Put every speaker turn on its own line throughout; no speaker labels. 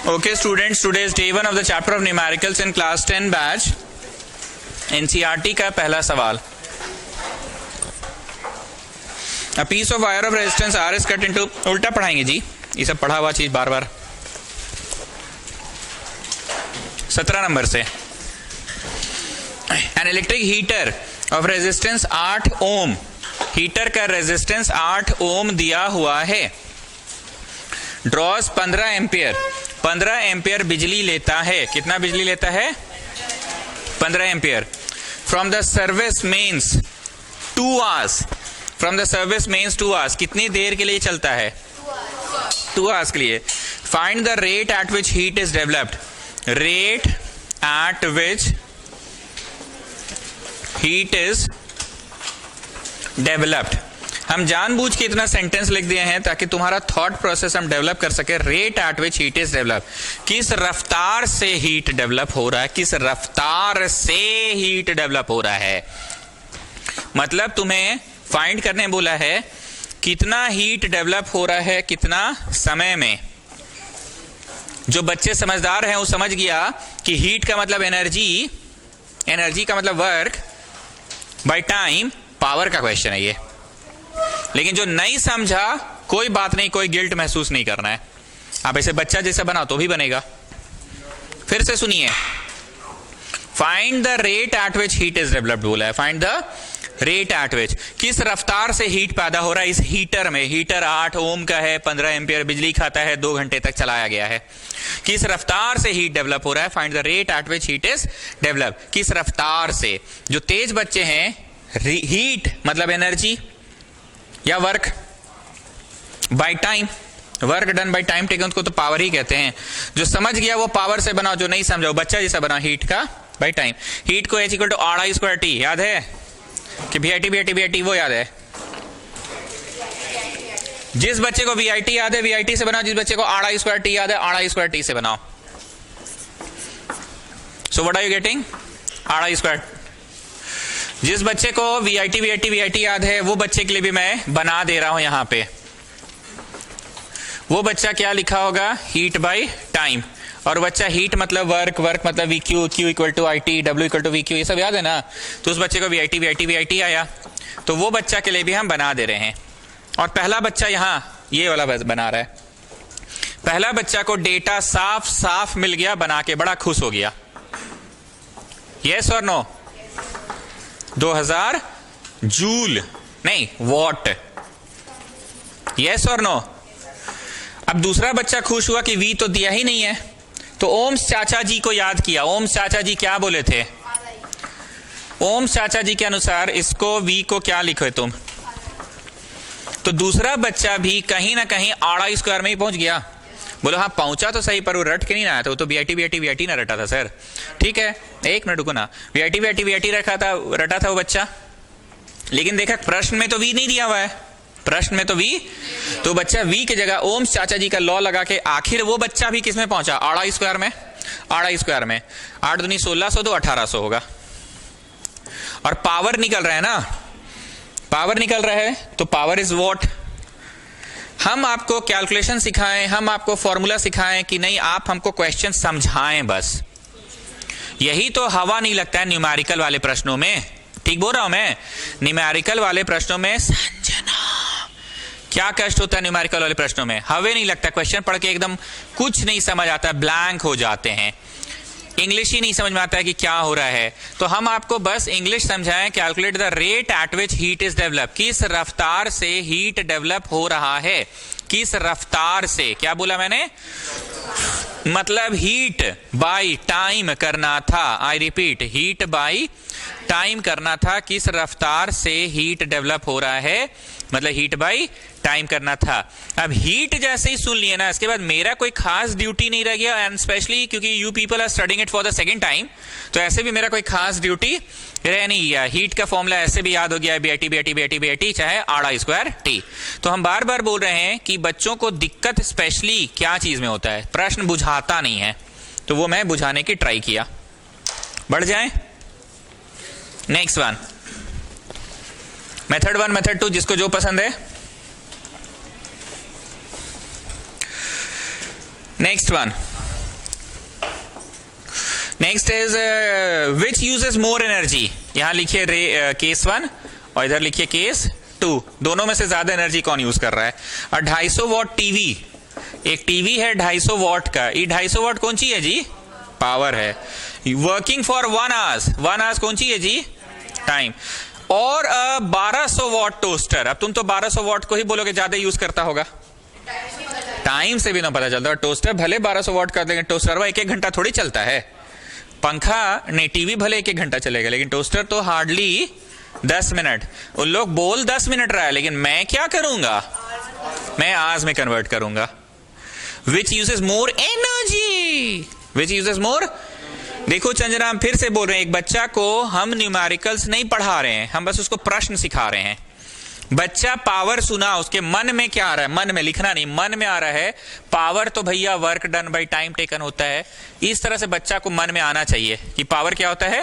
Okay students, today is day 1 of the chapter of numericals in class 10 batch. NCERT का पहला सवाल. A piece of wire of resistance R is cut into, उल्टा पढ़ाएंगे जी, ये सब पढ़ा हुआ चीज बार बार. 17 नंबर से. An electric heater of resistance 8 ohm, heater का रेजिस्टेंस 8 ओम दिया हुआ है. ड्रॉस 15 एम्पियर, 15 एम्पियर बिजली लेता है. कितना बिजली लेता है? 15 ampere. From the service mains 2 hours, from the service mains 2 hours, कितनी देर के लिए चलता है? 2 आवर्स के लिए. Find the rate at which heat is developed. Rate at which heat is developed. हम जानबूझ के इतना सेंटेंस लिख दिए हैं ताकि तुम्हारा थॉट प्रोसेस हम डेवलप कर सके. Rate at which heat is develop, किस रफ्तार से हीट डेवलप हो रहा है, किस रफ्तार से हीट डेवलप हो रहा है. मतलब तुम्हें फाइंड करने बोला है कितना हीट डेवलप हो रहा है, कितना समय में. जो बच्चे समझदार हैं वो समझ गया कि हीट का मतलब एनर्जी, एनर्जी का मतलब वर्क बाय टाइम, पावर का क्वेश्चन है ये. लेकिन जो नहीं समझा कोई बात नहीं, कोई गिल्ट महसूस नहीं करना है. आप ऐसे बच्चा जैसा बनाओ तो भी बनेगा. फिर से सुनिए. Find the rate at which heat is developed बोला है. फाइंड द रेट एट विच, किस रफ्तार से हीट पैदा हो रहा है इस हीटर में. हीटर 8 ओम का है, 15 एम्पियर बिजली खाता है, 2 घंटे तक चलाया गया है. किस रफ्तार से हीट डेवलप हो रहा है. Find the rate at which heat is develop, किस रफ्तार से. जो तेज बच्चे हैं, हीट मतलब एनर्जी या work by time, work done by time taken, उसको तो पावर ही कहते हैं. जो समझ गया वो पावर से बनाओ, जो नहीं समझा वो बच्चा जैसा बनाओ. हीट का बाय टाइम. हीट को H = R² T याद है कि VIT वो याद है. जिस बच्चे को VIT याद है VIT से बनाओ, जिस बच्चे को R² T याद है R² T से बनाओ. So what are you getting? R². जिस बच्चे को VIT याद है वो बच्चे के लिए भी मैं बना दे रहा हूं यहां पे. वो बच्चा क्या लिखा होगा? Heat by time. और बच्चा हीट मतलब वर्क, वर्क मतलब VQ, Q = IT, W = VQ, ये सब याद है ना. तो उस बच्चे को VIT आया, तो वो बच्चा के लिए भी हम बना दे रहे हैं. और पहला बच्चा यहां ये वाला बना रहा है. पहला बच्चा को डेटा साफ साफ मिल गया बना के, बड़ा खुश हो गया. यस और नो? 2000 जूल नहीं वॉट. यस और नो? अब दूसरा बच्चा खुश हुआ कि V तो दिया ही नहीं है, तो ओम्स चाचा जी को याद किया. ओम्स चाचा जी क्या बोले थे? ओम्स चाचा जी के अनुसार इसको V को क्या लिखो तुम? तो दूसरा बच्चा भी कहीं ना कहीं R² में ही पहुंच गया. बोलो हाँ पहुंचा तो सही, पर वो रट के नहीं आया था. वो तो VIT ना रटा था सर. ठीक है, एक मिनट रुको ना. VIT रटा था वो बच्चा. लेकिन देखा प्रश्न में तो V नहीं दिया हुआ है. प्रश्न में तो V, तो बच्चा V की जगह ओम्स चाचा जी का लॉ लगा के आखिर वो बच्चा भी किस में पहुंचा? R² में. R² में 8 दूनी 1600, तो 1800 होगा. और पावर निकल रहा है ना, पावर निकल रहा है, तो पावर इज वॉट. हम आपको कैलकुलेशन सिखाएं, हम आपको फॉर्मूला सिखाएं कि नहीं, आप हमको क्वेश्चन समझाएं बस. यही तो हवा नहीं लगता है न्यूमेरिकल वाले प्रश्नों में. ठीक बोल रहा हूं मैं? न्यूमेरिकल वाले प्रश्नों में संजना क्या कष्ट होता है. न्यूमेरिकल वाले प्रश्नों में हवे नहीं लगता. क्वेश्चन पढ़ के एकदम कुछ नहीं समझ आता, ब्लैंक हो जाते हैं. इंग्लिश ही नहीं समझ में आता है कि क्या हो रहा है. तो हम आपको बस इंग्लिश समझाएं. Calculate the rate at which heat is develop, किस रफ्तार से हीट डेवलप हो रहा है. किस रफ्तार से, क्या बोला मैंने? मतलब हीट बाय टाइम करना था. I repeat, heat by time करना था. किस रफ्तार से हीट डेवलप हो रहा है, मतलब हीट बाय टाइम करना था. अब हीट जैसे ही सुन लिए ना, इसके बाद मेरा कोई खास ड्यूटी नहीं रह गया. एंड स्पेशली क्योंकि you people are studying it for the second time, तो ऐसे भी मेरा कोई खास ड्यूटी रह नहीं गया. हीट का फॉर्मूला ऐसे भी याद हो गया, VIT चाहे R² T. तो हम बार बार बोल रहे हैं कि बच्चों को दिक्कत स्पेशली क्या चीज में होता है? प्रश्न बुझाता नहीं है. तो वो मैं बुझाने की ट्राई किया. बढ़ जाए. नेक्स्ट वन, मेथड 1 मेथड 2, जिसको जो पसंद है. Next one, next is which uses more energy. यहां लिखिए केस 1 और इधर लिखिए केस 2, दोनों में से ज्यादा एनर्जी कौन यूज कर रहा है। और 250 वॉट टीवी, एक टीवी है 250 वॉट का, ये 250 वॉट कौन सी है जी, पावर है। वर्किंग फॉर 1 आवर्स, 1 आवर्स कौन सी है जी, टाइम। और 1200 वॉट टोस्टर, अब तुम तो 1200 वॉट को ही बोलोगे ज्यादा यूज करता होगा, टाइम से भी ना पता चलता। टोस्टर भले 1200 वॉट कर देंगे, टोस्टर वो 1-1 घंटा थोड़ी चलता है। पंखा नहीं, टीवी भले 1-1 घंटा चलेगा, लेकिन टोस्टर तो हार्डली 10 मिनट। उन लोग बोल 10 मिनट रहा है, लेकिन मैं क्या करूंगा, मैं आवर्स में कन्वर्ट करूंगा। Which uses more energy, which uses more. देखो चंद्रा, हम फिर से बोल रहे हैं, एक बच्चा को हम न्यूमेरिकल्स नहीं पढ़ा रहे हैं, हम बस उसको प्रश्न सिखा रहे हैं। बच्चा पावर सुना, उसके मन में क्या आ रहा है, मन में लिखना नहीं, मन में आ रहा है पावर तो भैया work done by time taken होता है। इस तरह से बच्चा को मन में आना चाहिए कि पावर क्या होता है।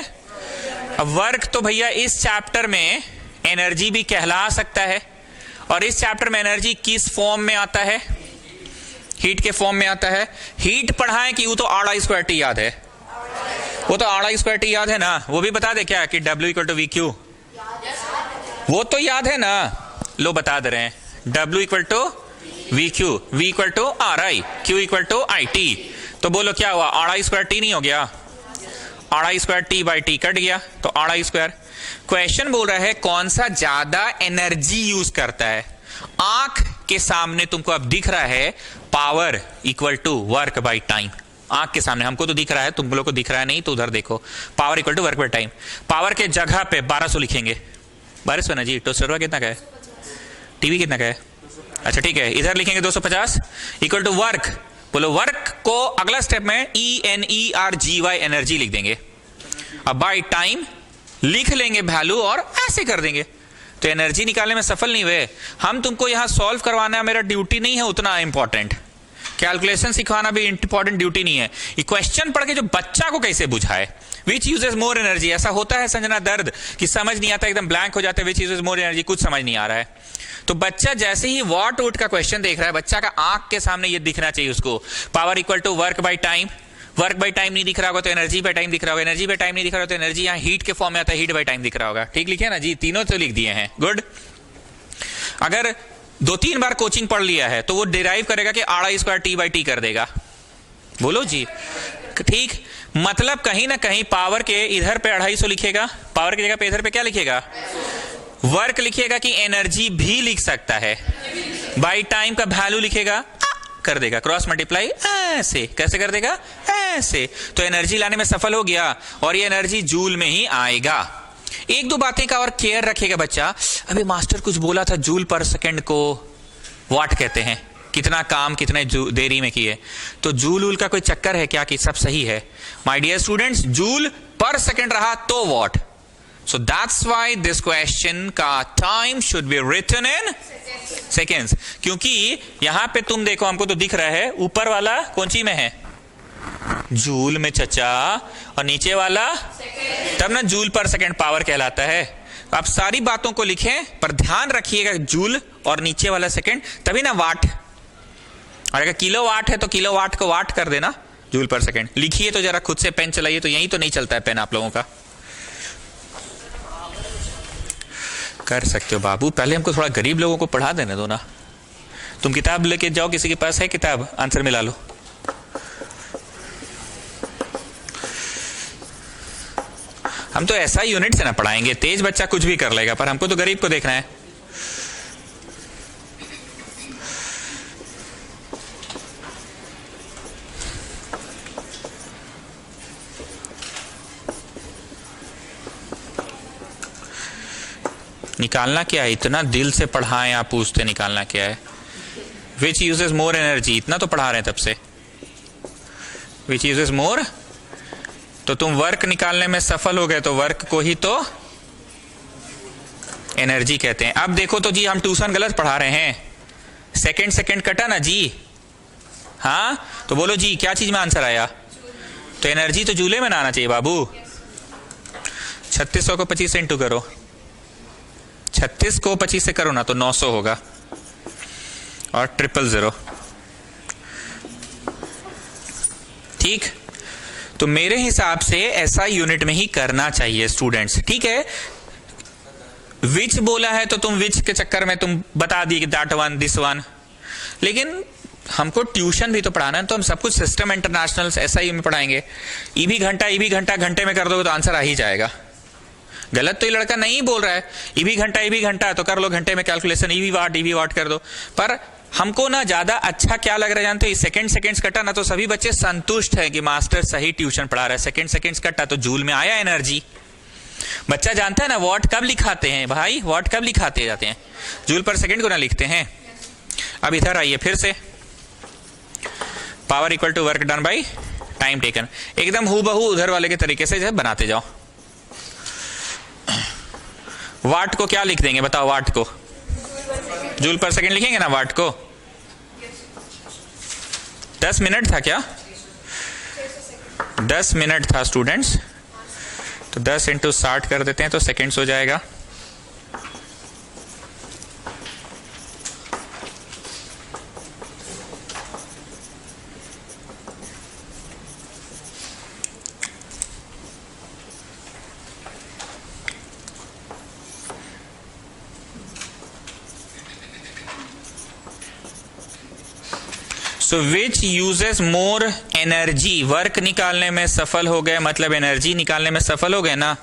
अब वर्क तो भैया इस चैप्टर में एनर्जी भी कहला सकता है, और इस चैप्टर में एनर्जी किस फॉर्म में आता है, हीट के फॉर्म में आता है। हीट पढ़ाएं कि वो तो R²T याद है, वो तो R²T याद है ना, वो भी बता दे क्या कि W = VQ, वो तो याद है ना। लो बता दे रहे हैं, W = VQ, V = RI, Q = IT। तो बोलो क्या हुआ, R² नहीं हो गया, R²T/T कट गया तो RI²। क्वेश्चन बोल रहा है कौन सा ज्यादा एनर्जी यूज करता है। आंख के सामने तुमको अब दिख रहा है पावर = वर्क बाई टाइम, आंख के सामने हमको तो दिख रहा है, तुम लोग को दिख रहा है नहीं तो उधर देखो, power = work by time. Power के जगह पे 1200 लिखेंगे, 1200 ना जी। टोस्टर कितना का है, टीवी कितना का है, अच्छा ठीक है, इधर लिखेंगे 250 = वर्क। बोलो वर्क को अगला स्टेप में ENERGY एनर्जी लिख देंगे। अब बाय टाइम लिख लेंगे वैल्यू और ऐसे कर देंगे, तो एनर्जी निकालने में सफल नहीं हुए। हम तुमको यहां सॉल्व करवाना मेरा ड्यूटी नहीं है उतना इंपॉर्टेंट, कैलकुलेशन सिखाना भी इंपॉर्टेंट ड्यूटी नहीं है। ये क्वेश्चन पढ़ के जो बच्चा को कैसे बुझाए, विच यूजेस मोर एनर्जी। ऐसा होता है संजना दर्द कि समझ नहीं आता, एकदम ब्लैंक हो जाता है, विच यूजेस मोर एनर्जी कुछ समझ नहीं आ रहा है। तो बच्चा जैसे ही वॉट वोट का क्वेश्चन देख रहा है, बच्चा का आंख के सामने ये दिखना चाहिए उसको, power = work by time. Work by time नहीं दिख रहा होगा तो एनर्जी बाई टाइम दिख रहा होगा, एनर्जी बाई टाइम नहीं दिख रहा होगा तो एनर्जी यहाँ हीट के फॉर्म में आता है, हीट बाई टाइम दिख रहा होगा। ठीक लिखे ना जी, तीनों तो लिख दिए हैं, गुड। अगर 2-3 बार कोचिंग पढ़ लिया है तो वो डिराइव करेगा कि R²T/T कर देगा, बोलो जी, ठीक। मतलब कहीं ना कहीं पावर के इधर पे 250 लिखेगा, पावर की जगह पे इधर पे क्या लिखेगा, वर्क लिखेगा कि एनर्जी भी लिख सकता है, बाई टाइम का वैल्यू लिखेगा, कर देगा क्रॉस मल्टीप्लाई, ऐसे कैसे कर देगा, ऐसे। तो एनर्जी लाने में सफल हो गया, और ये एनर्जी जूल में ही आएगा। 1-2 बातें का और केयर रखेगा बच्चा। अभी मास्टर कुछ बोला था, जूल पर सेकंड को वाट कहते हैं, कितना काम कितने देरी में किए, तो जूल उल का कोई चक्कर है क्या कि सब सही है। माय डियर स्टूडेंट्स, जूल पर सेकंड रहा तो watt. So that's why this question का time should be written in seconds, क्योंकि यहां पे तुम देखो, हमको तो दिख रहा है ऊपर वाला कौन सी में है, जूल में चचा, और नीचे वाला तब ना जूल पर सेकंड पावर कहलाता है। आप सारी बातों को लिखें पर ध्यान रखिएगा जूल और नीचे वाला सेकंड, तभी ना वाट। और अगर किलो वाट है तो किलो वाट को वाट कर देना, जूल पर सेकंड लिखिए। तो जरा खुद से पेन चलाइए, तो यही तो नहीं चलता है पेन आप लोगों का। कर सकते हो बाबू, पहले हमको थोड़ा गरीब लोगों को पढ़ा देने दो ना। तुम किताब लेके जाओ, किसी के पास है किताब, आंसर मिला लो। हम तो ऐसा यूनिट से ना पढ़ाएंगे, तेज बच्चा कुछ भी कर लेगा, पर हमको तो गरीब को देखना है। निकालना क्या है, इतना दिल से पढ़ाएं आप, पूछते निकालना क्या है। विच यूजेस मोर एनर्जी, इतना तो पढ़ा रहे हैं तब से, विच यूजेस मोर। तो तुम वर्क निकालने में सफल हो गए, तो वर्क को ही तो एनर्जी कहते हैं। अब देखो तो जी, हम ट्यूशन गलत पढ़ा रहे हैं, सेकंड कटा ना जी, हाँ तो बोलो जी क्या चीज में आंसर आया, तो एनर्जी तो जूले में ना आना चाहिए बाबू। 3600 को 25 से इंटू करो, 36 को 25 से करो ना तो 900 होगा, और 000, ठीक। तो मेरे हिसाब से SI यूनिट में ही करना चाहिए स्टूडेंट्स, ठीक है। विच बोला है तो तुम विच के चक्कर में तुम बता दिए कि दैट वन दिस वन, लेकिन हमको ट्यूशन भी तो पढ़ाना है, तो हम सब कुछ सिस्टम इंटरनेशनल SI में पढ़ाएंगे। ईवी घंटा घंटे में कर दोगे तो आंसर आ ही जाएगा। गलत तो ये लड़का नहीं बोल रहा है, ईवी घंटा तो कर लो घंटे में कैलकुलेशन, ईवी वाट कर दो। पर हमको ना ज्यादा अच्छा क्या लग रहा है जानते हो, सेकंड्स कटा ना तो सभी बच्चे संतुष्ट है कि मास्टर सही ट्यूशन पढ़ा रहा है। सेकंड्स कटा तो जूल में आया एनर्जी। बच्चा जानता है ना वॉट कब लिखाते हैं भाई, वॉट कब लिखाते जाते हैं, जूल पर सेकंड को ना लिखते हैं। अब इधर आइए फिर से, power equal to work done by time taken, एकदम हूबहू उधर वाले के तरीके से जो बनाते जाओ। वाट को क्या लिख देंगे बताओ, वाट को जूल पर सेकंड लिखेंगे ना, वाट को 10 मिनट था क्या, 10 मिनट था स्टूडेंट्स, तो 10 × 60 कर देते हैं तो सेकंड्स हो जाएगा। So which uses more energy, work निकालने में सफल हो गए मतलब एनर्जी निकालने में सफल हो गए ना।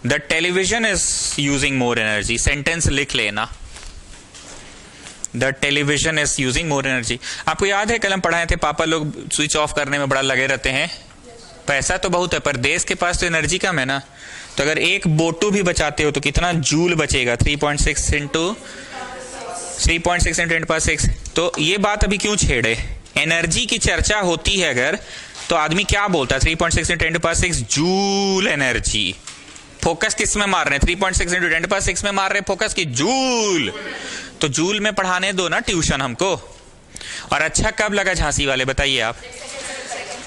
The television is using more energy, sentence लिख लेना, the television is using more energy. आपको याद है कल हम पढ़ाए थे पापा लोग स्विच ऑफ करने में बड़ा लगे रहते हैं, पैसा तो बहुत है पर देश के पास तो एनर्जी कम है ना। तो अगर एक बोटू भी बचाते हो तो कितना जूल बचेगा, 3.6 × 10⁻⁶। तो ये बात अभी क्यों छेड़े, एनर्जी की चर्चा होती है अगर तो आदमी क्या बोलता है, 3.6 × 10⁻⁶ जूल एनर्जी। फोकस किस में मार रहे हैं, 3.6 × 10⁻⁶ में मार रहे हैं फोकस की जूल। तो जूल में पढ़ाने दो ना ट्यूशन हमको। और अच्छा कब लगा झांसी वाले बताइए आप,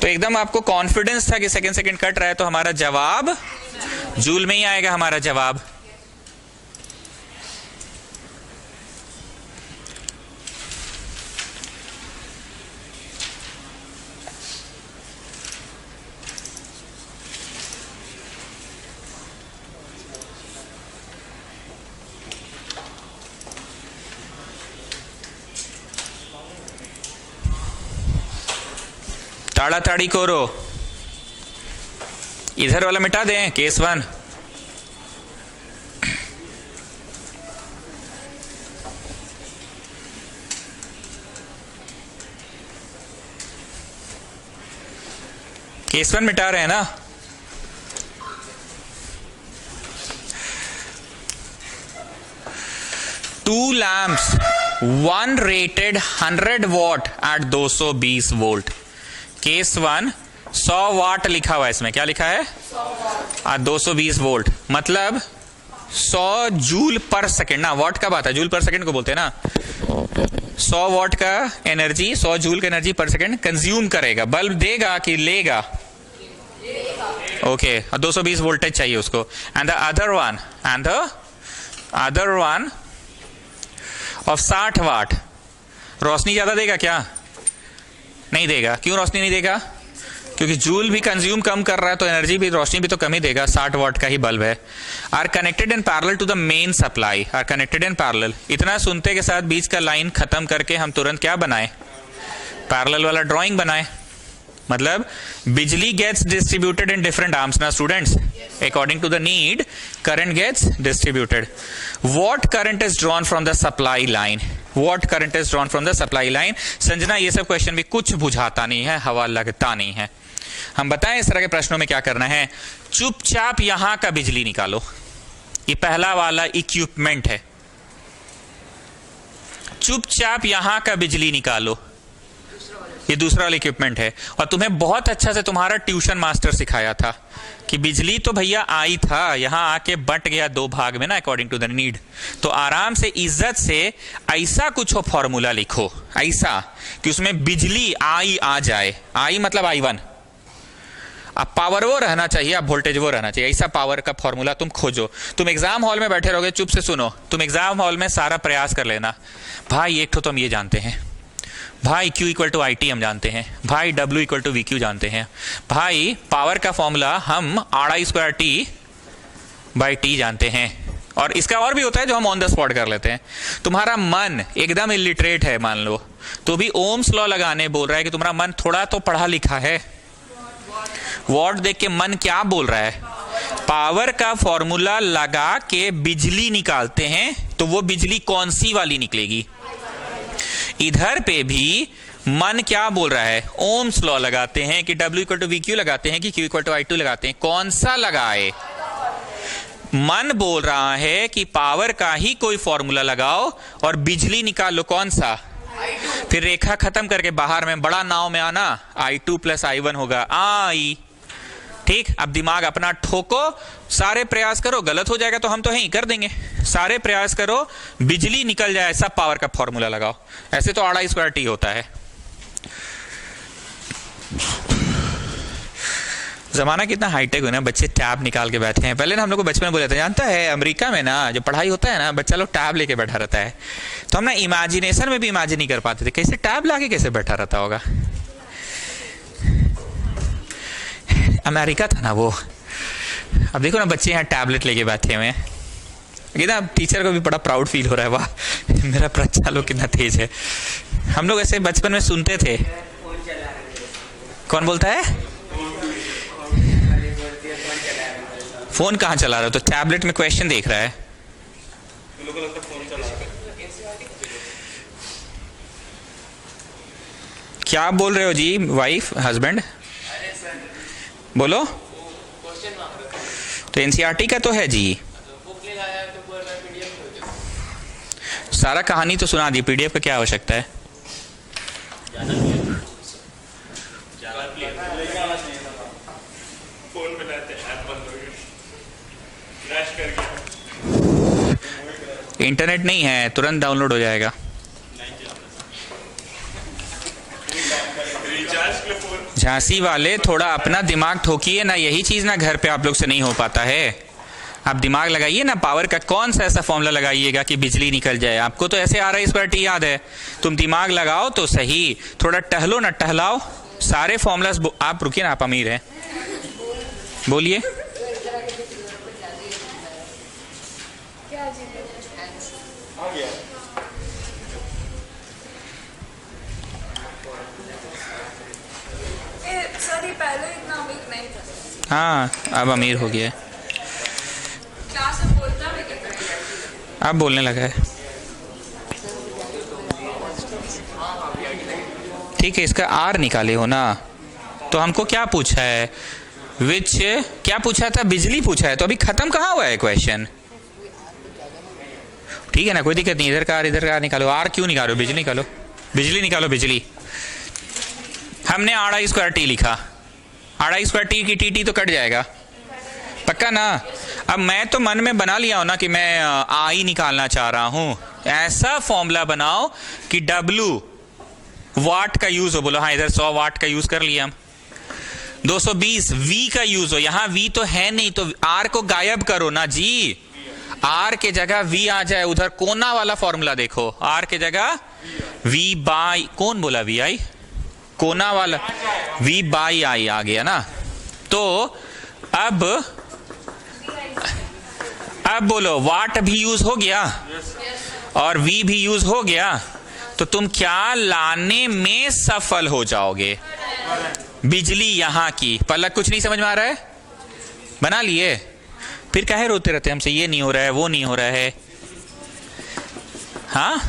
तो एकदम आपको कॉन्फिडेंस था कि सेकंड कट रहा है तो हमारा जवाब जूल में ही आएगा हमारा जवाब। ताड़ाताड़ी करो, इधर वाला मिटा दें केस 1। केस 1 मिटा रहे हैं ना। Two lamps, one rated 100 watt at 220 volt. Case 1 100 watt लिखा हुआ है, इसमें क्या लिखा है 220 वोल्ट, मतलब 100 जूल पर सेकेंड ना, वॉट कब आता है, जूल पर सेकेंड को बोलते हैं ना। 100 वॉट का एनर्जी, 100 जूल का एनर्जी पर सेकेंड कंज्यूम करेगा, बल्ब देगा कि लेगा, ओके 220 वोल्टेज चाहिए उसको। And the other one of 60 वाट, रोशनी ज्यादा देगा क्या, नहीं देगा। क्यों रोशनी नहीं देगा, क्योंकि जूल भी कंज्यूम कम कर रहा है तो एनर्जी भी, रोशनी भी तो कम ही देगा, 60 वाट का ही बल्ब है। Are connected in parallel to the main supply, are connected in parallel. इतना सुनते के साथ बीच का लाइन खत्म करके हम तुरंत क्या बनाए, पैरेलल वाला ड्राइंग बनाए। मतलब बिजली gets distributed in different arms ना students, according to the need current gets distributed. What current is drawn from the supply line, what current is drawn from the supply line. Sanjana ये सब question भी कुछ बुझाता नहीं है, हवा लगता नहीं है। हम बताएं इस तरह के प्रश्नों में क्या करना है, चुपचाप यहां का बिजली निकालो, ये पहला वाला इक्विपमेंट है, चुपचाप यहां का बिजली निकालो, ये दूसरा वाला इक्विपमेंट है। और तुम्हें बहुत अच्छा से तुम्हारा ट्यूशन मास्टर सिखाया था कि बिजली तो भैया आई था, यहां आके बट गया 2 भाग में ना, अकॉर्डिंग टू द नीड। तो आराम से इज्जत से ऐसा कुछ हो फॉर्मूला लिखो, ऐसा कि उसमें बिजली आई आ जाए, आई मतलब I1, अब पावर वो रहना चाहिए, अब वोल्टेज वो रहना चाहिए, ऐसा पावर का फॉर्मूला तुम खोजो। तुम एग्जाम हॉल में बैठे रहोगे, चुप से सुनो, तुम एग्जाम हॉल में सारा प्रयास कर लेना। भाई एक तो हम ये जानते हैं भाई Q equal to I T हम जानते हैं, भाई W equal to V Q जानते हैं, भाई पावर का फॉर्मूला हम R square T by T जानते हैं, और इसका और भी होता है जो हम ऑन द स्पॉट कर लेते हैं। तुम्हारा मन एकदम इलिटरेट है मान लो, तो भी ओम्स लॉ लगाने बोल रहा है कि तुम्हारा मन थोड़ा तो पढ़ा लिखा है। वॉट देख के मन क्या बोल रहा है, पावर का फॉर्मूला लगा के बिजली निकालते हैं, तो वो बिजली कौन सी वाली निकलेगी। इधर पे भी मन क्या बोल रहा है, ओम्स लॉ लगाते हैं कि W equal to V Q लगाते हैं कि Q equal to I two लगाते हैं, कौन सा लगाए। मन बोल रहा है कि पावर का ही कोई फॉर्मूला लगाओ और बिजली निकालो, कौन सा। फिर रेखा खत्म करके बाहर में बड़ा नाव में आना, I2 प्लस I1 होगा आई। ठीक, अब दिमाग अपना ठोको, सारे प्रयास करो, गलत हो जाएगा तो हम तो हैं ही कर देंगे, सारे प्रयास करो बिजली निकल जाए, सब पावर का फॉर्मूला लगाओ। ऐसे तो आर स्क्वायर टी होता है। जमाना कितना हाईटेक हो ना, बच्चे टैब निकाल के बैठे हैं। पहले ना हम लोग को बचपन में बोला था, जानता है अमेरिका में ना जो पढ़ाई होता है ना, बच्चा लोग टैब लेके बैठा रहता है, तो हम ना इमेजिनेशन में भी इमेजिन नहीं कर पाते थे कैसे टैब लाके कैसे बैठा रहता होगा। अमेरिका था ना वो। अब देखो ना बच्चे यहाँ टैबलेट लेके बैठे हुए हैं, कितना टीचर को भी बड़ा प्राउड फील हो रहा है, वाह मेरा बच्चा लोग कितना तेज है। हम लोग ऐसे बचपन में सुनते थे। कौन बोलता है फोन कहाँ चला रहा है, तो टैबलेट में क्वेश्चन देख रहा है। क्या बोल रहे हो जी, वाइफ हस्बैंड बोलो। तो एनसीईआरटी का तो है जी, सारा कहानी तो सुना दी, पीडीएफ का क्या आवश्यकता है। इंटरनेट नहीं है, तुरंत डाउनलोड हो जाएगा। झांसी वाले थोड़ा अपना दिमाग ठोकिए ना, यही चीज ना घर पे आप लोग से नहीं हो पाता है। आप दिमाग लगाइए ना, पावर का कौन सा ऐसा फॉर्मूला लगाइएगा कि बिजली निकल जाए। आपको तो ऐसे आर स्क्वायर टी याद है, तुम दिमाग लगाओ तो सही, थोड़ा टहलो ना, टहलाओ सारे फॉर्मूलास। आप रुकिए ना, आप अमीर हैं, बोलिए।
पहले इतना अमीर नहीं था।
हाँ अब अमीर हो गया है,
क्लास में बोलता है क्या,
अब बोलने लगा है। ठीक है, इसका आर निकाले हो ना। तो हमको क्या पूछा है, विच क्या पूछा था, बिजली पूछा है, तो अभी खत्म कहाँ हुआ है क्वेश्चन। ठीक है ना, कोई दिक्कत नहीं, इधर का आर निकालो। आर क्यों निकालो, बिजली निकालो, बिजली निकालो, बिजली। हमने आर स्क्वायर टी लिखा, आर स्क्वायर टी की टी तो कट जाएगा, पक्का ना। अब मैं तो मन में बना लिया हूं ना कि मैं आई निकालना चाह रहा हूं, ऐसा फॉर्मूला बनाओ कि W वाट का यूज हो। बोलो हाँ, इधर 100 वाट का यूज कर लिया हम। 220 V का यूज हो, यहां V तो है नहीं, तो R को गायब करो ना जी, R के जगह V आ जाए। उधर कोना वाला फॉर्मूला देखो, R के जगह V बाई, कौन बोला V आई, कोना वाला V बाई आई आ गया ना। तो अब बोलो वाट भी यूज हो गया और V भी यूज हो गया, तो तुम क्या लाने में सफल हो जाओगे, बिजली यहां की। पलक कुछ नहीं समझ में आ रहा है, बना लिए, फिर काहे रोते रहते हमसे, ये नहीं हो रहा है, वो नहीं हो रहा है। हाँ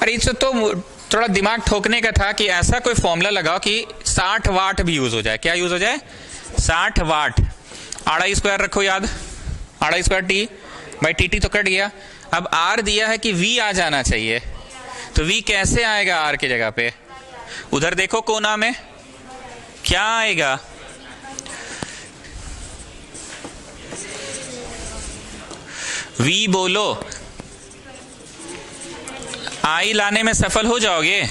अरे इससे तो थोड़ा दिमाग ठोकने का था कि ऐसा कोई फॉर्मूला लगाओ कि 60 वाट भी यूज हो जाए। क्या यूज हो जाए, 60 वाट। आर स्क्वायर रखो याद, R square T by T तो कट गया। अब आर दिया है कि V आ जाना चाहिए, तो V कैसे आएगा आर की जगह पे, उधर देखो कोना में क्या आएगा, V बोलो। आई लाने में सफल हो जाओगे।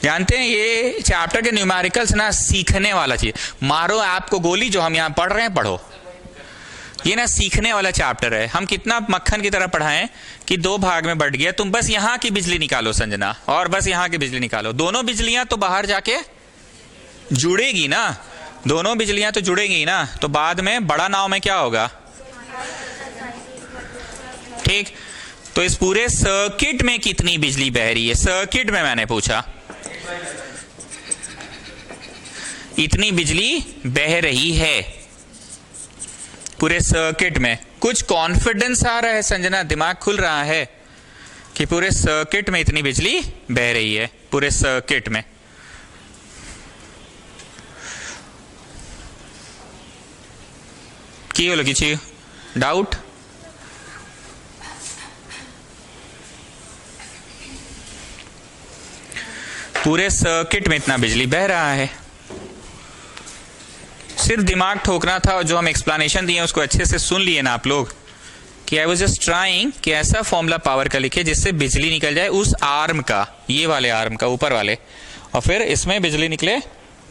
जानते हैं ये चैप्टर के न्यूमेरिकल्स ना सीखने वाला चीज। मारो आपको गोली, जो हम यहां पढ़ रहे हैं पढ़ो, ये ना सीखने वाला चैप्टर है। हम कितना मक्खन की तरह पढ़ाएं कि 2 भाग में बढ़ गया। तुम बस यहाँ की बिजली निकालो संजना, और बस यहाँ की बिजली निकालो। दोनों बिजलियां तो बाहर जाके जुड़ेगी ना, दोनों बिजलियां तो जुड़ेगी ना, तो बाद में बड़ा नाव में क्या होगा? ठीक। तो इस पूरे सर्किट में कितनी बिजली बह रही है? सर्किट में मैंने पूछा, इतनी बिजली बह रही है पूरे सर्किट में। कुछ कॉन्फिडेंस आ रहा है संजना, दिमाग खुल रहा है कि पूरे सर्किट में इतनी बिजली बह रही है, पूरे सर्किट में। की बोलो किसी डाउट? पूरे सर्किट में इतना बिजली बह रहा है। सिर्फ दिमाग ठोकना था, और जो हम एक्सप्लेनेशन दिए उसको अच्छे से सुन लिए ना आप लोग, कि आई वाज जस्ट ट्राइंग कि ऐसा फॉर्मूला पावर का लिखे जिससे बिजली निकल जाए उस आर्म का, ये वाले आर्म का, ऊपर वाले, और फिर इसमें बिजली निकले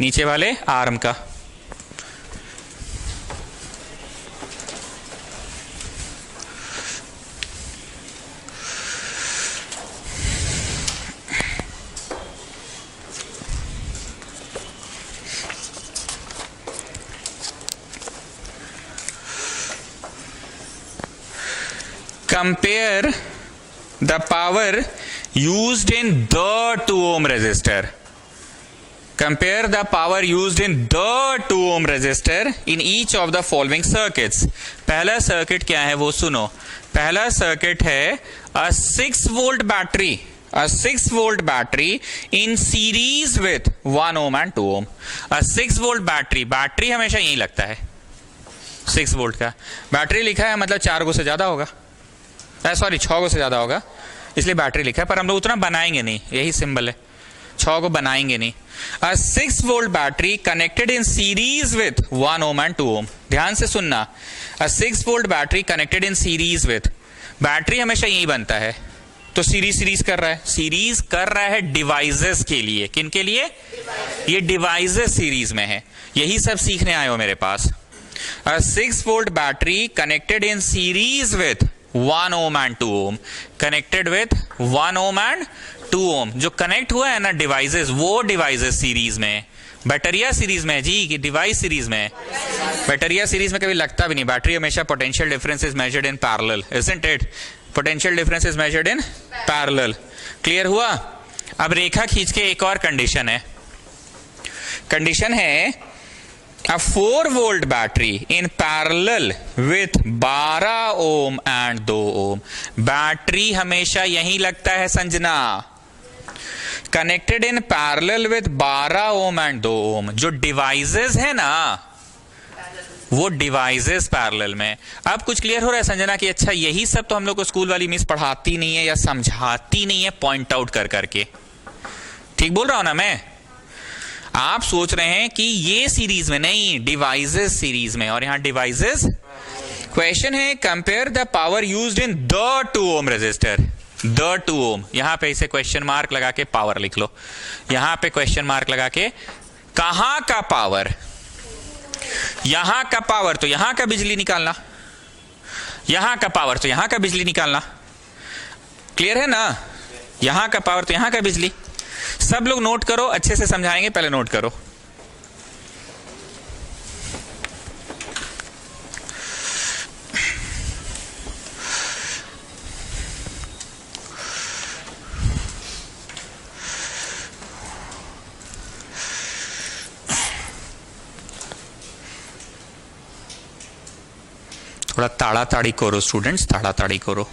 नीचे वाले आर्म का। Compare the power used in the 2 ohm resistor. Compare the power used in the 2 ohm resistor in each of the following circuits. पहला सर्किट क्या है वो सुनो। पहला सर्किट है a 6 volt battery. A 6 volt battery in series with 1 ohm and 2 ohm. A 6 volt battery, battery हमेशा यही लगता है 6 वोल्ट का। बैटरी लिखा है मतलब 4 गो से ज्यादा होगा, सॉरी 6 गो से ज्यादा होगा, इसलिए बैटरी लिखा है। पर हम लोग उतना बनाएंगे नहीं, यही सिंबल है, 6 को बनाएंगे नहीं। A 6 volt battery connected in series with 1 ohm and 2 ohm. ध्यान से सुनना, A 6 volt battery connected in series with, battery हमेशा यही बनता है, तो सीरीज कर रहा है, सीरीज कर रहा है डिवाइसेस के लिए। किन के लिए? ये डिवाइसेस सीरीज में है। यही सब सीखने आए हो मेरे पास। A 6 volt battery connected in series with 1 ohm and 2 ohm, connected with 1 ohm and 2 ohm। जो कनेक्ट हुआ है ना डिवाइसेस, वो डिवाइसेस सीरीज में, बैटरिया सीरीज में है जी कि डिवाइस सीरीज में है? बैटरिया सीरीज में कभी लगता भी नहीं। बैटरी हमेशा potential difference is measured in parallel, isn't it? Potential difference is measured in parallel. Clear हुआ? अब रेखा खींच के एक और कंडीशन है। कंडीशन है a 4 volt battery in parallel with 12 ohm and 2 ohm। Battery हमेशा यही लगता है Sanjana, connected in parallel with 12 ohm and 2 ohm। जो डिवाइसेस है ना वो डिवाइसेस पैरेलल में। अब कुछ क्लियर हो रहा है संजना कि अच्छा यही सब तो हम लोग को स्कूल वाली मिस पढ़ाती नहीं है या समझाती नहीं है पॉइंट आउट कर करके। ठीक बोल रहा हूं ना मैं? आप सोच रहे हैं कि ये सीरीज में नहीं, डिवाइसेस सीरीज में, और यहां डिवाइसेस। क्वेश्चन है compare the power used in the 2 ohm resistor, the 2 ohm। यहां पे इसे क्वेश्चन मार्क लगा के पावर लिख लो, यहां पे क्वेश्चन मार्क लगा के। कहां का पावर? यहां का पावर तो यहां का बिजली निकालना, यहां का पावर तो यहां का बिजली निकालना। क्लियर है ना? यहां का पावर तो यहां का बिजली। सब लोग नोट करो, अच्छे से समझाएंगे, पहले नोट करो। थोड़ा ताड़ाताड़ी करो स्टूडेंट्स, ताड़ाताड़ी करो।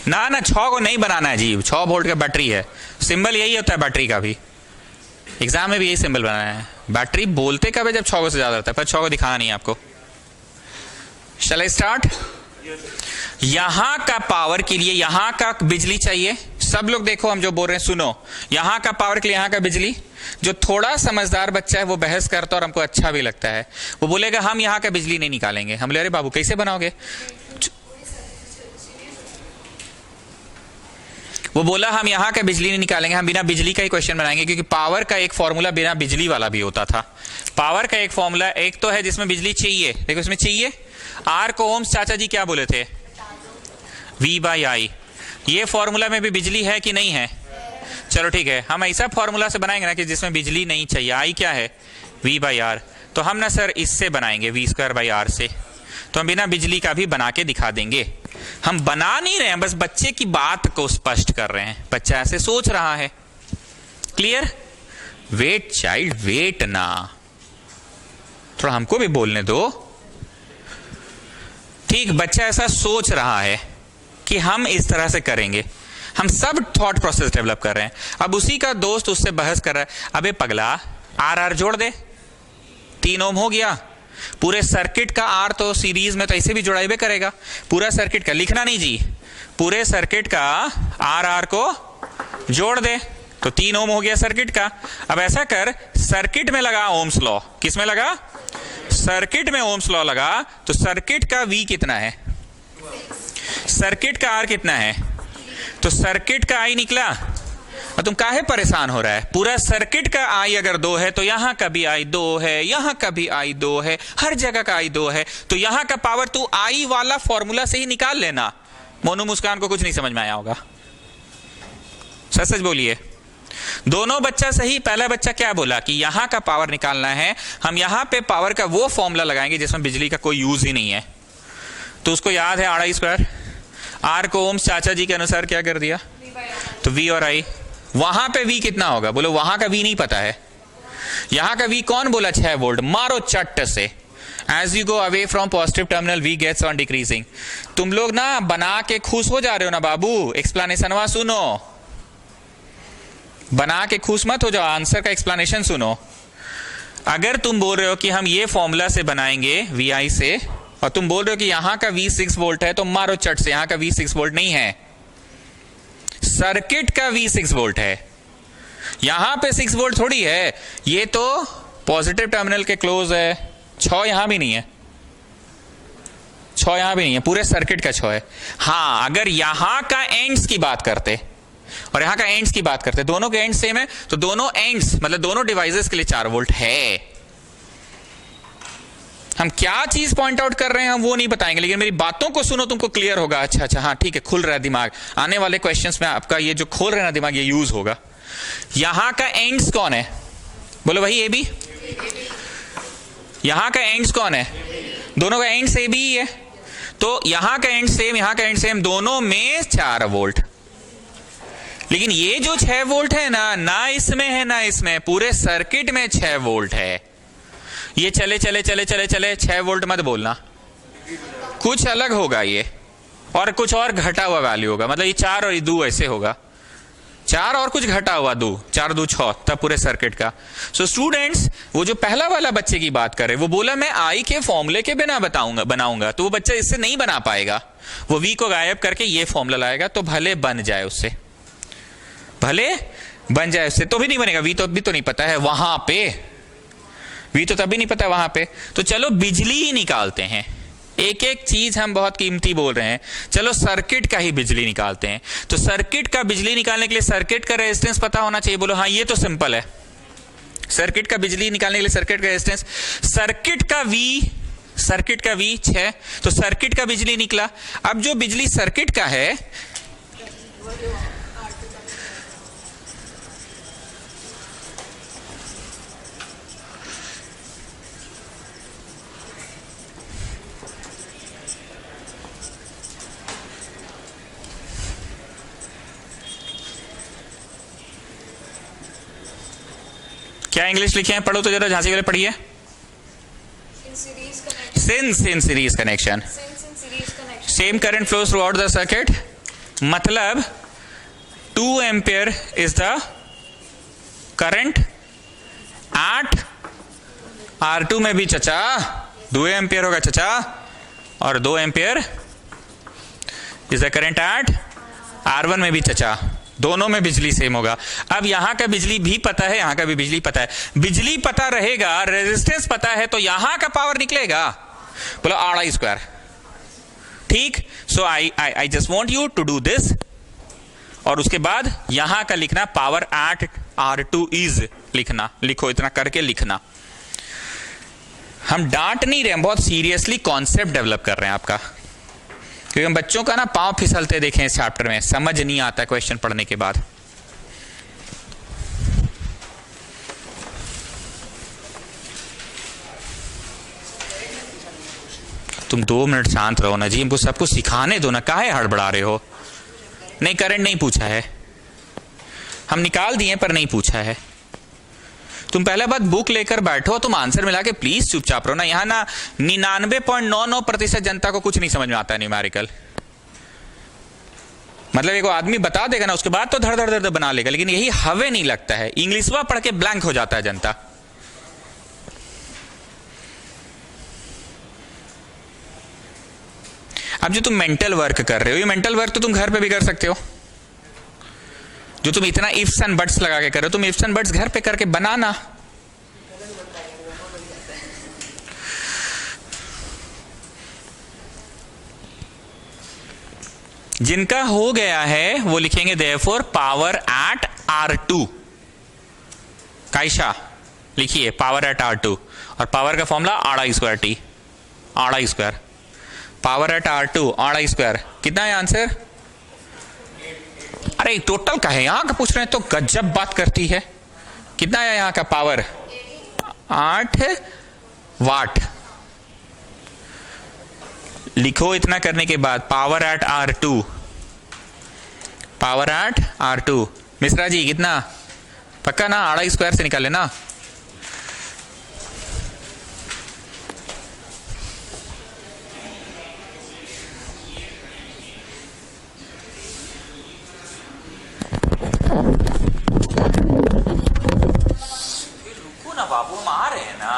ना ना 6 को नहीं बनाना है जी, 6 वोल्ट का बैटरी है। सिंबल यही होता है बैटरी का भी, एग्जाम में भी यही सिंबल बनाना है। बैटरी बोलते कब है? जब 6 से ज्यादा रहता है, पर 6 को दिखाना नहीं है आपको। शैल आई स्टार्ट? यहां का पावर के लिए यहां का बिजली चाहिए। सब लोग देखो, हम जो बोल रहे हैं सुनो। यहां का पावर के लिए यहां का बिजली। जो थोड़ा समझदार बच्चा है वो बहस करता है और हमको अच्छा भी लगता है, वो बोलेगा हम यहां का बिजली नहीं निकालेंगे। हम बोले अरे बाबू कैसे बनाओगे? वो बोला हम यहाँ का बिजली नहीं निकालेंगे, हम बिना बिजली का ही क्वेश्चन बनाएंगे, क्योंकि पावर का एक फॉर्मूला बिना बिजली वाला भी होता था। पावर का एक फॉर्मूला एक तो है जिसमें बिजली चाहिए, देखो इसमें चाहिए। आर को ओम्स चाचा जी क्या बोले थे? V by I. ये फॉर्मूला में भी बिजली है कि नहीं है? चलो ठीक है, हम ऐसा फॉर्मूला से बनाएंगे ना कि जिसमें बिजली नहीं चाहिए। आई क्या है? V by R. तो हम ना सर इससे बनाएंगे V स्क्वायर बाई आर से। तो हम बिना बिजली का भी बना के दिखा देंगे। हम बना नहीं रहे हैं, बस बच्चे की बात को स्पष्ट कर रहे हैं। बच्चा ऐसे सोच रहा है। क्लियर? वेट चाइल्ड, वेट ना, थोड़ा हमको भी बोलने दो। ठीक, बच्चा ऐसा सोच रहा है कि हम इस तरह से करेंगे। हम सब थॉट प्रोसेस डेवलप कर रहे हैं। अब उसी का दोस्त उससे बहस कर रहा है, अबे पगला आर आर जोड़ दे, 3 ओम हो गया। पूरे सर्किट का आर तो सीरीज में तो ऐसे भी जुड़ाइबे करेगा। पूरा सर्किट का लिखना नहीं जी, पूरे सर्किट का आर आर को जोड़ दे तो 3 ओम हो गया सर्किट का। अब ऐसा कर, सर्किट में लगा ओम्स लॉ। किस में लगा? सर्किट में ओम्स लॉ लगा। तो सर्किट का V कितना है? सर्किट का R कितना है? तो सर्किट का I निकला। और तुम काहे परेशान हो रहा है? पूरा सर्किट का I अगर 2 है तो यहां का भी I 2 है, यहां का भी I 2 है, हर जगह का I 2 है। तो यहां का पावर तू I वाला फॉर्मूला से ही निकाल लेना। मोनू मुस्कान को कुछ नहीं समझ में आया होगा, सच सच बोलिए। दोनों बच्चा सही। पहला बच्चा क्या बोला कि यहां का पावर निकालना है, हम यहां पे पावर का वो फॉर्मूला लगाएंगे जिसमें बिजली का कोई यूज ही नहीं है। तो उसको याद है आर आई स्क्वायर। आर को ओम्स चाचा जी के अनुसार क्या कर दिया? तो V और I। वहां पे V कितना होगा? बोलो वहां का V नहीं पता है। यहां का V कौन बोला? 6 वोल्ट। मारो चट्ट से। As you go away from positive terminal V gets on decreasing. तुम लोग ना बना के खुश हो जा रहे हो ना बाबू, एक्सप्लेनेशन सुनो। बना के खुश मत हो जाओ, आंसर का एक्सप्लेनेशन सुनो। अगर तुम बोल रहे हो कि हम ये फॉर्मूला से बनाएंगे VI से, और तुम बोल रहे हो कि यहां का V 6 वोल्ट है, तो मारो चट से, यहां का V 6 वोल्ट नहीं है, सर्किट का V 6 वोल्ट है। यहां पे 6 वोल्ट थोड़ी है, ये तो पॉजिटिव टर्मिनल के क्लोज है। 6 यहां भी नहीं है, 6 यहां भी नहीं है, पूरे सर्किट का 6 है। हाँ, अगर यहां का एंड्स की बात करते और यहां का एंड्स की बात करते, दोनों के एंड्स सेम है, तो दोनों एंड्स मतलब दोनों डिवाइसेस के लिए 4 वोल्ट है। हम क्या चीज पॉइंट आउट कर रहे हैं हम वो नहीं बताएंगे, लेकिन मेरी बातों को सुनो, तुमको क्लियर होगा। अच्छा अच्छा, हाँ ठीक है, खुल रहा है दिमाग। आने वाले क्वेश्चंस में आपका ये जो खोल रहे हैं ना दिमाग, ये यूज होगा। यहां का एंड्स कौन है? बोलो भाई ए बी। यहां का एंड्स कौन है? दोनों का एंड ए बी ही है। तो यहां का एंड सेम, यहां का एंड सेम, दोनों में 4 वोल्ट। लेकिन ये जो 6 वोल्ट है ना इसमें है ना इसमें, पूरे सर्किट में 6 वोल्ट है। ये चले चले चले चले चले 6 वोल्ट मत बोलना, कुछ अलग होगा ये, और कुछ और घटा हुआ वैल्यू होगा। मतलब ये 4 और ये 2 ऐसे होगा, 4 और कुछ घटा हुआ 2, 4 2 6, तब पूरे सर्किट का। सो स्टूडेंट्स, वो जो पहला वाला बच्चे की बात करे, वो बोला मैं आई के फॉर्मूले के बिना बनाऊंगा, तो वो बच्चा इससे नहीं बना पाएगा। वो V को गायब करके ये फॉर्मूला लाएगा, तो भले बन जाए उससे, भले बन जाए उससे, तो भी नहीं बनेगा। V तो अभी तो नहीं पता है वहां पे, V तो तभी नहीं पता वहां पे। तो चलो बिजली ही निकालते हैं। एक एक चीज हम बहुत कीमती बोल रहे हैं, चलो सर्किट का ही बिजली निकालते हैं। तो सर्किट का बिजली निकालने के लिए सर्किट का रेजिस्टेंस पता होना चाहिए। बोलो हाँ, ये तो सिंपल है। सर्किट का बिजली निकालने के लिए सर्किट का रेजिस्टेंस, सर्किट का V 6, तो सर्किट का बिजली निकला। अब जो बिजली सर्किट का है, क्या इंग्लिश लिखे हैं? पढ़ो तो जरा, झांसी वाले पढ़िए। Since in series connection, same current flows throughout the circuit, मतलब 2 ampere is the current at R2 में भी चचा 2 एम्पियर होगा चचा, और 2 ampere is the current at R1 में भी चचा, दोनों में बिजली सेम होगा। अब यहां का बिजली भी पता है, यहां का भी बिजली पता है। बिजली पता रहेगा, रेजिस्टेंस पता है, तो यहां का पावर निकलेगा। बोलो आर स्क्वायर। ठीक, so I just want you to do this और उसके बाद यहां का लिखना पावर एट R2 इज लिखना, लिखो इतना करके लिखना। हम डांट नहीं रहे, हम बहुत सीरियसली कॉन्सेप्ट डेवलप कर रहे हैं आपका, क्योंकि हम बच्चों का ना पांव फिसलते देखें इस चैप्टर में, समझ नहीं आता क्वेश्चन पढ़ने के बाद। तुम 2 मिनट शांत रहो ना जी, हमको सब कुछ सिखाने दो ना, काहे हड़बड़ा रहे हो। नहीं, करंट नहीं पूछा है, हम निकाल दिए पर नहीं पूछा है। तुम पहले बात बुक लेकर बैठो, तुम आंसर मिला के प्लीज चुपचाप रहो ना। यहां ना 99.99% जनता को कुछ नहीं समझ में आता है न्यूमेरिकल। मतलब एक आदमी बता देगा ना, उसके बाद तो धड़ धड़ धड़ बना लेगा, लेकिन यही हवे नहीं लगता है, इंग्लिशवा पढ़ के ब्लैंक हो जाता है जनता। अब जो तुम मेंटल वर्क कर रहे हो, ये मेंटल वर्क तो तुम घर पे भी कर सकते हो। जो तुम इतना इफ्स एंड बट्स लगा के कर रहे हो, तुम इफ्स एंड बट्स घर पे करके बनाना। जिनका हो गया है वो लिखेंगे देयरफॉर पावर एट R2। कायशा लिखिए पावर एट R2, और पावर का formula R²T, R²। Power at R2 R², कितना है आंसर? अरे टोटल का है, यहां का पूछ रहे हैं तो गजब बात करती है। कितना है यहां का पावर? 8 वाट। लिखो इतना करने के बाद power at R2, power at R2। Mishra ji कितना? पक्का ना? R² से निकाले ना। रुको ना बाबू, हम आ रहे हैं ना।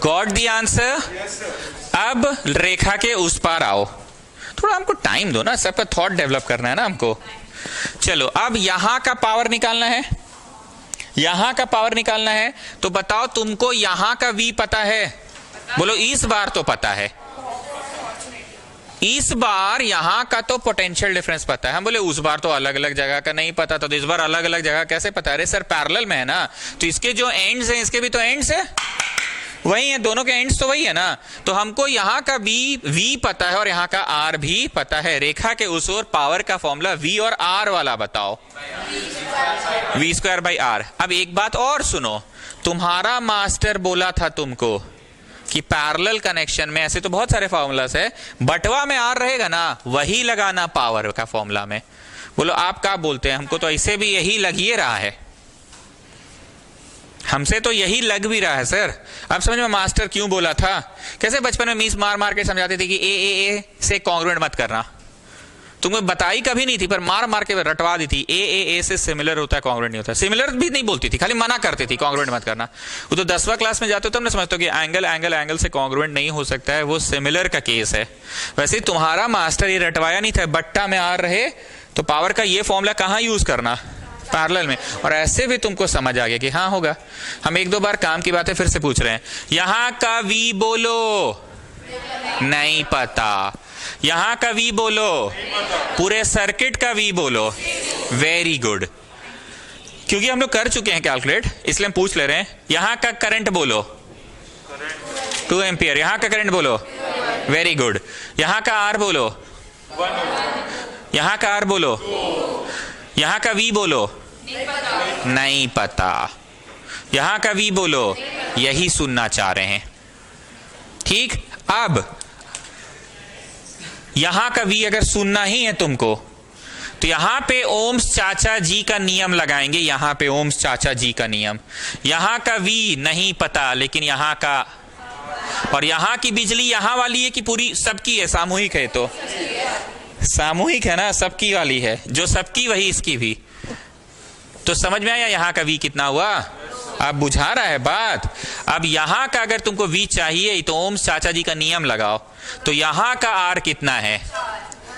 Got the answer? अब रेखा के उस पार आओ, थोड़ा हमको टाइम दो ना, सब का थॉट डेवलप करना है ना हमको। चलो अब यहां का पावर निकालना है, यहां का पावर निकालना है, तो बताओ तुमको यहां का V पता है? बोलो इस बार तो पता है, इस बार यहां का तो पोटेंशियल डिफरेंस पता है। हम बोले उस बार तो अलग अलग जगह का नहीं पता था, तो इस बार अलग अलग जगह कैसे पता है? अरे सर पैरेलल में है ना, तो इसके जो एंड्स हैं इसके भी तो एंड्स है, वही है, दोनों के एंड्स तो वही है ना। तो हमको यहाँ का v पता है और यहाँ का r भी पता है। रेखा के उस ओर पावर का फॉर्मूला v और r वाला बताओ। v²/r। अब एक बात और सुनो, तुम्हारा मास्टर बोला था तुमको कि पैरेलल कनेक्शन में ऐसे तो बहुत सारे फॉर्मूलास है, बटवा में r रहेगा ना, वही लगाना पावर का फॉर्मूला में। बोलो आप क्या बोलते हैं? हमको तो ऐसे भी यही लग ही रहा है, हमसे तो यही लग भी रहा है सर। अब समझ में मास्टर क्यों बोला था? कैसे बचपन में मीस मार मार के समझाते थे कि ए से कॉन्ग्रुएंट मत करना। तुमको बताई कभी नहीं थी, पर मार मार के रटवा दी थी। ए से सिमिलर होता है, कॉन्ग्रुएंट नहीं होता। सिमिलर भी नहीं बोलती थी, खाली मना करती थी कॉन्ग्रुएंट मत करना। वो तो 10वां क्लास में जाते हो तब ना समझते हो कि एंगल से कॉन्ग्रुएंट नहीं हो सकता है, वो सिमिलर का केस है। वैसे तुम्हारा मास्टर ये रटवाया नहीं था, बट्टा में आर रहे तो पावर का ये फॉर्मूला कहाँ यूज करना? पैरेलल में। और ऐसे भी तुमको समझ आ गया कि हाँ होगा। हम एक दो बार काम की बातें फिर से पूछ रहे हैं। यहां का v बोलो, नहीं पता। यहां का v बोलो, पूरे सर्किट का v बोलो। वेरी गुड, क्योंकि हम लोग कर चुके हैं कैलकुलेट, इसलिए हम पूछ ले रहे हैं। यहां का करंट बोलो, 2 एम्पियर। यहां का करंट बोलो, वेरी गुड। यहां का r बोलो, यहां का r बोलो, यहां का v बोलो, नहीं पता। यहां का v बोलो, यही सुनना चाह रहे हैं। ठीक, अब यहां का v अगर सुनना ही है तुमको, तो यहां पे ओम्स चाचा जी का नियम लगाएंगे। यहां पे ओम्स चाचा जी का नियम। यहां का v नहीं पता, लेकिन यहां का, और यहां की बिजली यहां वाली है कि पूरी सबकी है? सामूहिक है, तो सामूहिक है ना, सबकी वाली है। जो सबकी वही इसकी भी। तो समझ में आया यहां का v कितना हुआ? अब बुझा रहा है बात। अब यहां का अगर तुमको v चाहिए तो ओम्स चाचा जी का नियम लगाओ। तो यहां का r कितना है?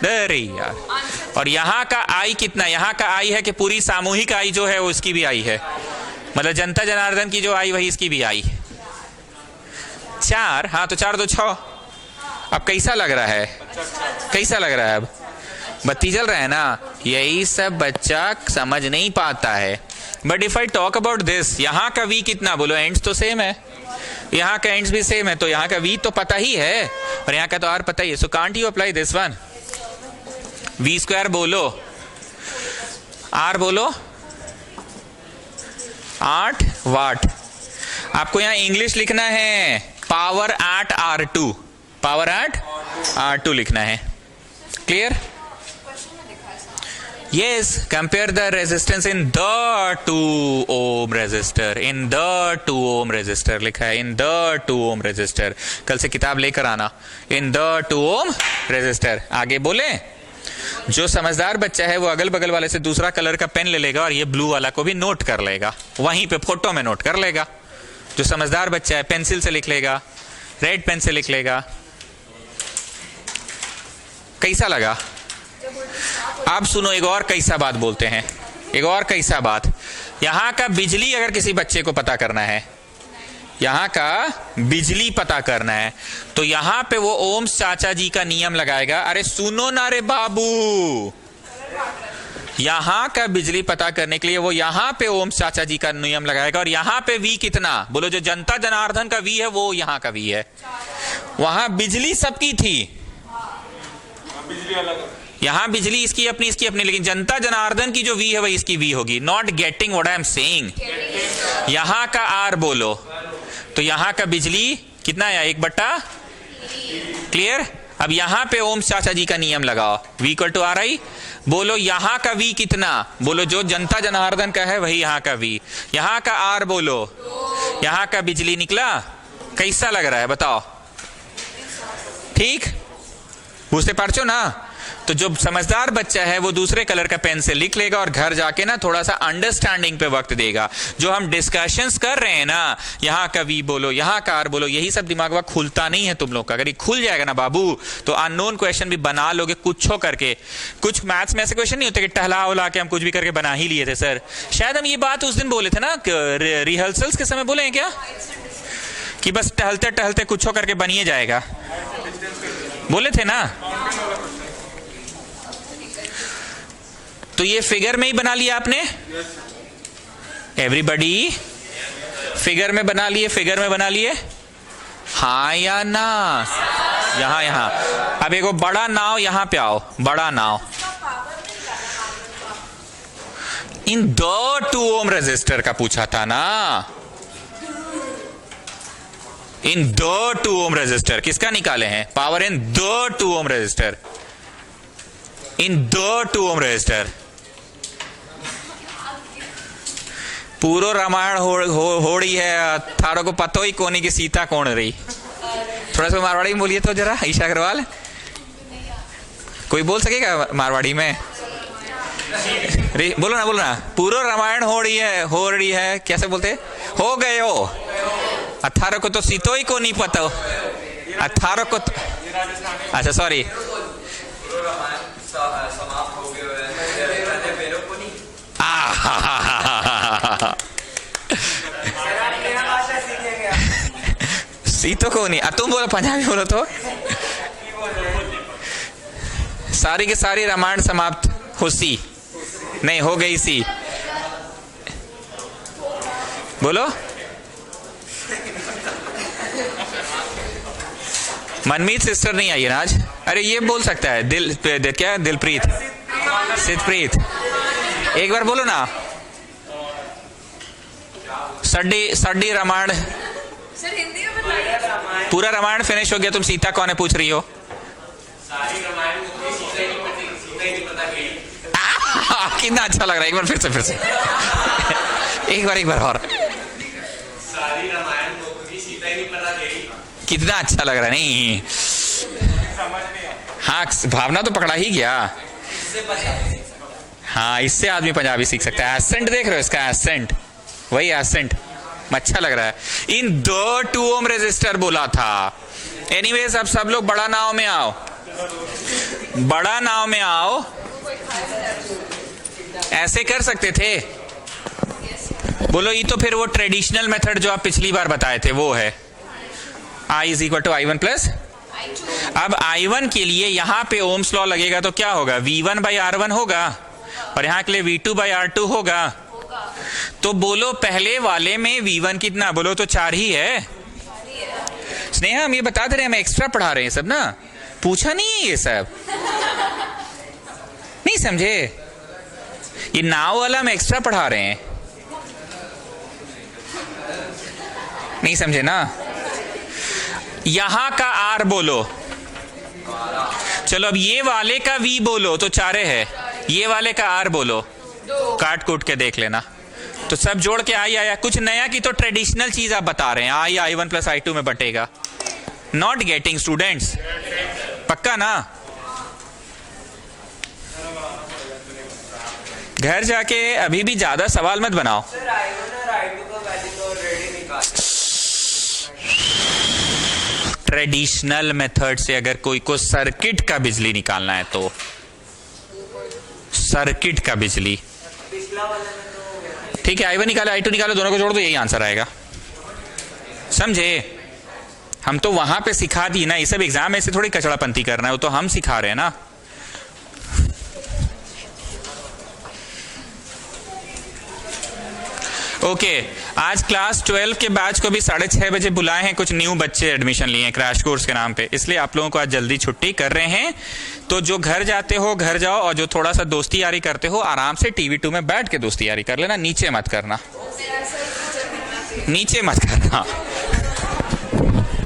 अरे यार, और यहां का I कितना? यहां का I है कि पूरी सामूहिक I जो है वो इसकी भी I है, मतलब जनता जनार्दन की जो I वही इसकी भी I। 4, हाँ तो 4 2 6। अब कैसा लग रहा है? कैसा लग रहा है? अब बत्ती जल रहा है ना। यही सब बच्चा समझ नहीं पाता है। But if I talk about this, यहाँ का v कितना? बोलो एंड्स तो सेम है, यहाँ का एंड्स भी सेम है, तो यहाँ का v तो पता ही है और यहाँ का तो r पता ही है। So can't you apply this one? v² बोलो, r बोलो, 8 वाट। आपको यहाँ इंग्लिश लिखना है, power at R2, power at R2 लिखना है। Clear? Yes, compare the resistance in the 2 ohm resistor, in the 2 ohm resistor लिखा है, in the 2 ohm resistor। कल से किताब लेकर आना। in the 2 ohm resistor। आगे बोले, जो समझदार बच्चा है वो अगल बगल वाले से दूसरा कलर का पेन ले लेगा और ये ब्लू वाला को भी नोट कर लेगा, वहीं पे फोटो में नोट कर लेगा। जो समझदार बच्चा है पेंसिल से लिख लेगा, रेड पेन से लिख लेगा। कैसा लगा? अब सुनो, एक और कैसा बात बोलते हैं, एक और कैसा बात। यहां का बिजली अगर किसी बच्चे को पता करना है, यहां का बिजली पता करना है, तो यहां पे वो ओम्स चाचा जी का नियम लगाएगा। अरे सुनो ना रे बाबू, यहां का बिजली पता करने के लिए वो यहां पे ओम्स चाचा जी का नियम लगाएगा। और यहां पे v कितना? बोलो जो जनता जनार्दन का v है वो यहां का v है। वहां बिजली सबकी थी, यहां बिजली इसकी अपनी, लेकिन जनता जनार्दन की जो v है वही इसकी v होगी। Not getting what I am saying? यहां का r बोलो, तो यहां का बिजली कितना है? 1/। क्लियर? अब यहां पे ओम्स चाचा जी का नियम लगाओ, v = RI। बोलो यहां का v कितना? बोलो जो जनता जनार्दन का है वही यहां का v। यहां का r बोलो, यहां का बिजली निकला। कैसा लग रहा है बताओ? ठीक बुझते पारछो ना? तो जो समझदार बच्चा है वो दूसरे कलर का पेन से लिख लेगा और घर जाके ना थोड़ा सा अंडरस्टैंडिंग पे वक्त देगा। जो हम डिस्कशंस कर रहे हैं ना, यहाँ का v बोलो, यहाँ का r बोलो, यही सब दिमाग वक्त खुलता नहीं है तुम लोग का। अगर ये खुल जाएगा ना बाबू, तो अननोन क्वेश्चन भी बना लोगे कुछ करके। कुछ मैथ्स में ऐसे क्वेश्चन नहीं होते कि टहला उला के हम कुछ भी करके बना ही लिए थे सर। शायद हम ये बात उस दिन बोले थे ना, रिहर्सल्स के समय बोले हैं क्या, कि बस टहलते टहलते कुछ करके बनिए जाएगा, बोले थे ना? तो ये फिगर में ही बना लिया आपने, एवरीबडी फिगर में बना लिए, फिगर में बना लिए। हाँ या ना? यहाँ यहाँ। अब एक बड़ा नाव यहाँ पे आओ, बड़ा नाव इन द 2 ओम रेजिस्टर का पूछा था ना। इन द 2 ओम रेजिस्टर किसका निकाले हैं? Power in the 2 ohm resistor, in the 2 ohm resistor. पूरो रामायण होड़ी है, थारो को पतो ही कोनी की सीता कौन रही। थोड़ा सा मारवाड़ी में बोलिए तो जरा, ईशा अग्रवाल कोई बोल सकेगा मारवाड़ी में? बोलो ना। पूरो रामायण हो रही है कैसे बोलते? हो गए हो। 18 को तो सीतो ही को नहीं पता हो। 18 को तो, अच्छा सॉरी, सीतो को नहीं। तुम बोलो पंजाबी बोलो तो। सारी की सारी रामायण समाप्त हो सी नहीं हो गई सी, बोलो। मनमीत सिस्टर नहीं आई है ना आज? अरे ये बोल सकता है क्या दिलप्रीत, सिद्धप्रीत, एक बार बोलो ना। सड्डी रामायण,
सर हिंदी में बताइए।
पूरा रामायण फिनिश हो गया, तुम सीता कौन है पूछ रही हो?
सारी रामायण सीता ही नहीं पता गई।
कितना अच्छा लग रहा है, एक बार फिर से एक बार और।
सारी रामायण सीता ही नहीं पता गई।
कितना अच्छा लग रहा है नहीं? हाँ, भावना तो पकड़ा ही गया। हाँ, इससे आदमी पंजाबी सीख सकता है। एसेंट देख रहे हो इसका? एसेंट, वही एसेंट अच्छा लग रहा है। इन द 2 ओम रेजिस्टर बोला था। एनीवेज, अब सब लोग बड़ा नाव में आओ, बड़ा नाव में आओ। ऐसे कर सकते थे? बोलो। ये तो फिर वो ट्रेडिशनल मेथड जो आप पिछली बार बताए थे वो है, I is equal to I1 plus. अब I1 के लिए यहां पे ओम्स लॉ लगेगा तो क्या होगा? V1 बाई R1 होगा, और यहां के लिए V2 बाई R2 होगा। तो बोलो पहले वाले में V1 कितना? बोलो तो 4 ही है। स्नेहा, हम ये बता दे रहे हैं, हम एक्स्ट्रा पढ़ा रहे हैं सब ना, पूछा नहीं है ये सब, नहीं समझे? ये नाव वाला हम एक्स्ट्रा पढ़ा रहे हैं, नहीं समझे ना? यहां का R बोलो। चलो अब ये वाले का V बोलो तो 4 है, ये वाले का R बोलो, काट कूट के देख लेना। तो सब जोड़ के आई आया। कुछ नया की तो ट्रेडिशनल चीज आप बता रहे हैं, I1 प्लस I2 में बटेगा। नॉट गेटिंग स्टूडेंट्स, पक्का ना? घर जाके अभी भी ज्यादा सवाल मत बनाओ। ट्रेडिशनल मेथड से अगर कोई को सर्किट का बिजली निकालना है तो सर्किट का बिजली, ठीक है, I1 निकालो I2 निकालो, दोनों को जोड़ दो, यही आंसर आएगा। समझे? हम तो वहां पे सिखा दी ना, ये सब एग्जाम में से थोड़ी कचड़ापंती करना है, वो तो हम सिखा रहे हैं ना। ओके, आज क्लास 12 के बैच को भी 6:30 बजे बुलाए हैं। कुछ न्यू बच्चे एडमिशन लिए हैं क्रैश कोर्स के नाम पे, इसलिए आप लोगों को आज जल्दी छुट्टी कर रहे हैं। तो जो घर जाते हो घर जाओ, और जो थोड़ा सा दोस्ती यारी करते हो आराम से TV2 में बैठ के दोस्ती यारी कर लेना, नीचे मत करना, नीचे मत करना।